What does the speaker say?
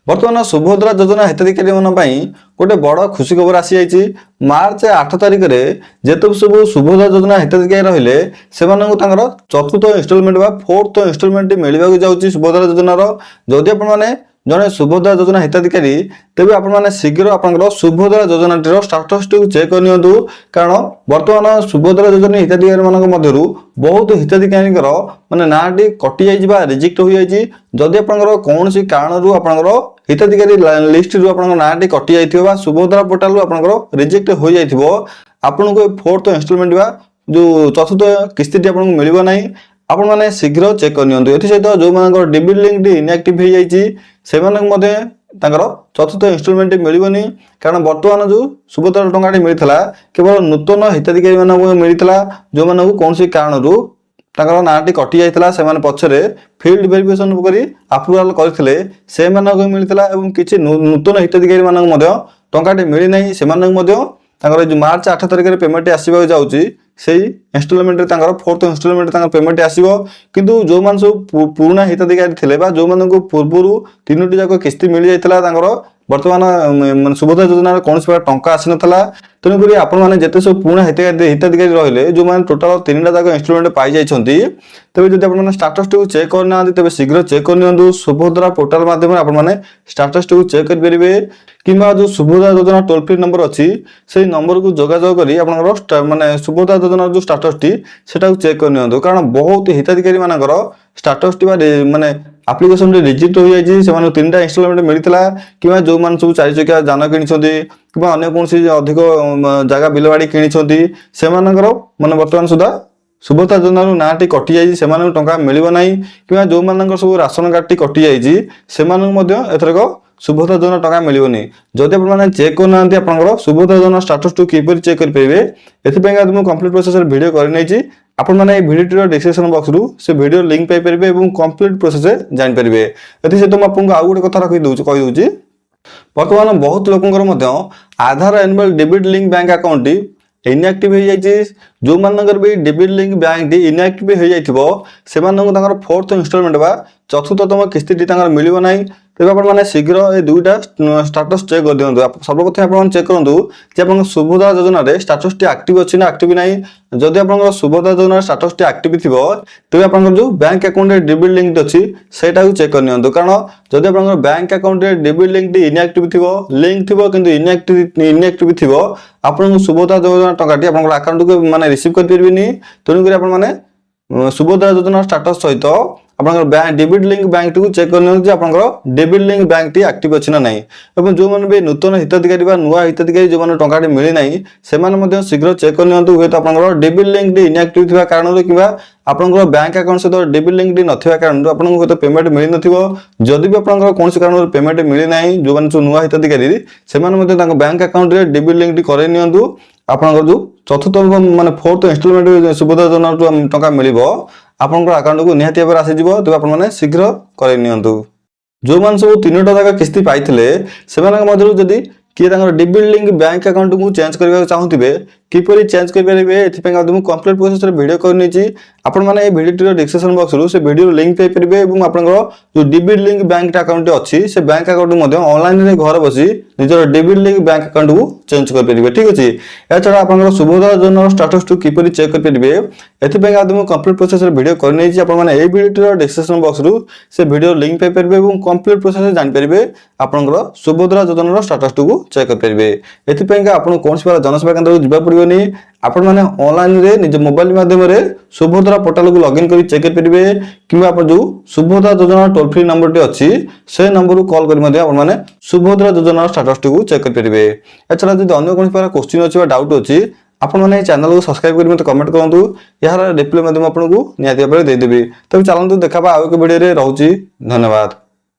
बर्तमान सुभद्रा योजना हिताधिकारी गोटे बड़ खुशी खबर आसी जाइए। मार्च 8 तारिख में जिते सब सुभद्रा योजना हिताधिकारी रहिले से चतुर्थ इन्स्टलमेंट बा फोर्थ इन्स्टलमेंट मिलवा जाऊँगी सुभद्रा योजनार। जदि आपने जड़े सुभद्रा योजना हिताधिकारी तेज आपने शीघ्र आप सुभद्रा योजना स्टाटस टी चेक करनी, कारण बर्तमान सुभद्रा योजना हिताधिकारी मध्य बहुत हिताधिकारी माने नाटी कटि जाइए रिजेक्ट हो जाइए। जदि आप कौन कारण आप हिताधिकारी लिस्ट रू आप नाटी कटि जाइए सुभद्रा पोर्टाल आप रिजेक्ट हो जाइए आपन को फोर्थ इन्स्टलमेंट बा जो चतुर्थ किस्ती आपको मिल ना आपण मैंने शीघ्र चेक करनी। एसत जो मान डेबिट लिंक इनएक्टिव हो जाए चतुर्थ इन्स्टलमेंट मिलनी, कारण बर्तमान जो सुभद्रा टंका मिलता केवल नूतन हिताधिकारी मिलता जो मानक कौन कारण नाटी कटि जाता से पछरे फील्ड वेरिफिकेशन कर अप्रूवाल करते से मिलता और किसी नूतन हिताधिकारी टंका मिलना से जो मार्च 8 तारिख में पेमेंट आसवा जाऊँगी से इन्स्टलमेंट फोर्थ इन्स्टलमेंट पेमेंट आसो। किंतु जो मान सब पुराना हिताधिकारी थे जो मान पूर्व 3टी जाक किस्ती मिल जाता बर्तमान सुभद्रा योजना कौन टंका आसी नाला। तेणुक आपने जिते सब पुराना हिताधिकारी रही जो मैंने टोटाल 3टा जाक इन्स्टलमेंट पाई जाइए तेज जब आप स्टाटस टी चेक करना तेज शीघ्र चेक करनी। सुभद्रा पोर्टाल मध्यम आपने स्टाटस टी चेक करेंगे कि जो सुभद्रा योजना टोल फ्री नंबर अच्छी से नंबर को जोगाजोग कर माने सुभद्रा योजना जो स्टाटस टी से चेक करनी, कारण बहुत हिताधिकारी मानकर स्टाटस टी माने एप्लिकेशन रिजेक्ट हो जाए 3टा इन्स्टलमेंट मिलता कि जो मान सब 4 चकिया जान कि अन्य कौन अधिक जगह बिल बाड़ी कि से माने बर्तमान सुधा सुभद्रा योजना नाटी कटि जाइए टंका मिल ना कि जो मान सब राशन कार्ड टी कटि जाइए एथरक सुभद्रा योजना टंका मिलनी। जदि आप चेक करना आप सुभद्रा योजना स्टाटस टू किपर चेक करेंगे एपाई मुझे कंप्लीट प्रोसेस वीडियो कर आपण मैंने भिडियो डिस्क्रिप्शन बॉक्स रू से वीडियो लिंक पाई परिबे एवं कंप्लीट प्रोसेस जान परिबे। एथि से तो मैं आपको आउ गोटे कथा कहि दउची वर्तमान बहुत लोकंकर मध्य Aadhaar annual debit link bank account inactive हो जाए। जो मानकर भी डेबिट लिंक बैंक इनएक्टिव हो जाइथिबो से फोर्थ इन्स्टलमेंट बा चतुर्थतम किस्ती मिल ना तेज आपने शीघ्र ये 2टा स्टाटस चेक कर दिखाँ। सर्वप्रथम आप चेक करूँ कि आप सुभद्रा योजना स्टाटस टी एक्टिव अच्छी ना एक्टिव ना। जदि आप सुभद्रा योजना स्टाटस टी एक्टिव थी तेज आप जो बैंक अकाउंट डेबिट लिंक अच्छी से चेक करनी, कारण जदि आप bank account debit link inactive थी लिंक थी कि इनएक्टिव थी आप सुभद्रा योजना टंका आप अकाउंट को माने रिसीव करेंगे। तेणुक आपने सुभद्रा योजना स्टाटस सहित आप डेबिट लिंक बैंक टी चेक करनी आप डेबिट लिंक बैंक टी एक्टिव अच्छी ना ना। और जो मैंने भी नूतन हिताधिकारी नुआ हिताधिकारी जो मैंने टंका मिली ना से शीघ्र चेक करनी हे तो आप डेबिट लिंक इनएक्टिव थी कारण कि आप बैंक अकाउंट सहित डेबिट लिंक नथिबा कारण आपको तो पेमेंट मिल न। जदि भी आप कौन कारण पेमेंट मिली ना जो मैंने नुआ हिताधिकारी से बैंक अकाउंट डेबिट लिंक कर आपंकर जो चतुर्थ माने फोर्थ इन्स्टलमेंट सुभद्रा योजना टंका मिल आपंकर अकाउंट को निहाती भाव आसीज तेज आपने शीघ्र कर। जो मान सब 3टा जाक किस्ती पाई से जदि किए डेबिट लिंक बैंक अकाउंट को चेंज करने चाहूथे किपर चेंज करेंगे ये कंप्लीट प्रोसेस वीडियो कर आपने भिडियो डिस्क्रिप्शन बॉक्स रू से वीडियो लिंक पाई परिबे एवं आपनकर जो डेबिट लिंक बैंक अकाउंट अच्छी से बैंक अकाउंट ऑनलाइन घर बसी निजर डेबिट लिंक बैंक अकाउंट को चेंज कर पारे। ठीक अच्छे या छड़ा आप सुभद्रा योजना स्टाटस टू किपर चेक करेंगे एपाई कंप्लीट प्रोसेस वीडियो कर भिडियो डिस्क्रिप्शन बॉक्स रू से वीडियो लिंक पाई परिबे एवं कंप्लीट प्रोसेस जानिपारे आपनकर सुभद्रा योजना स्टाटस टू चेक करेंगे। एपाई आपको कौन जनसेवा केन्द्र को जावाक पड़ोनी आपण मैंने ऑनलाइन रे निज मोबाइल माध्यम सुभद्रा पोर्टाल को लॉगिन कर चेक करेंगे कि जो सुभद्रा योजना टोल फ्री नंबर टी अच्छी से नंबर को कॉल कर सुभद्रा योजना स्टाटस टी चेक करेंगे। एछड़ा जब अन्य कौन क्वेश्चन अच्छी डाउट अच्छी आपने चैनल को सब्सक्राइब कर मत कमेंट करूँ यार रिप्लाई आपको निहाती भाव देदेवी। तब चलते देखा आउ एक वीडियो रोचे। धन्यवाद।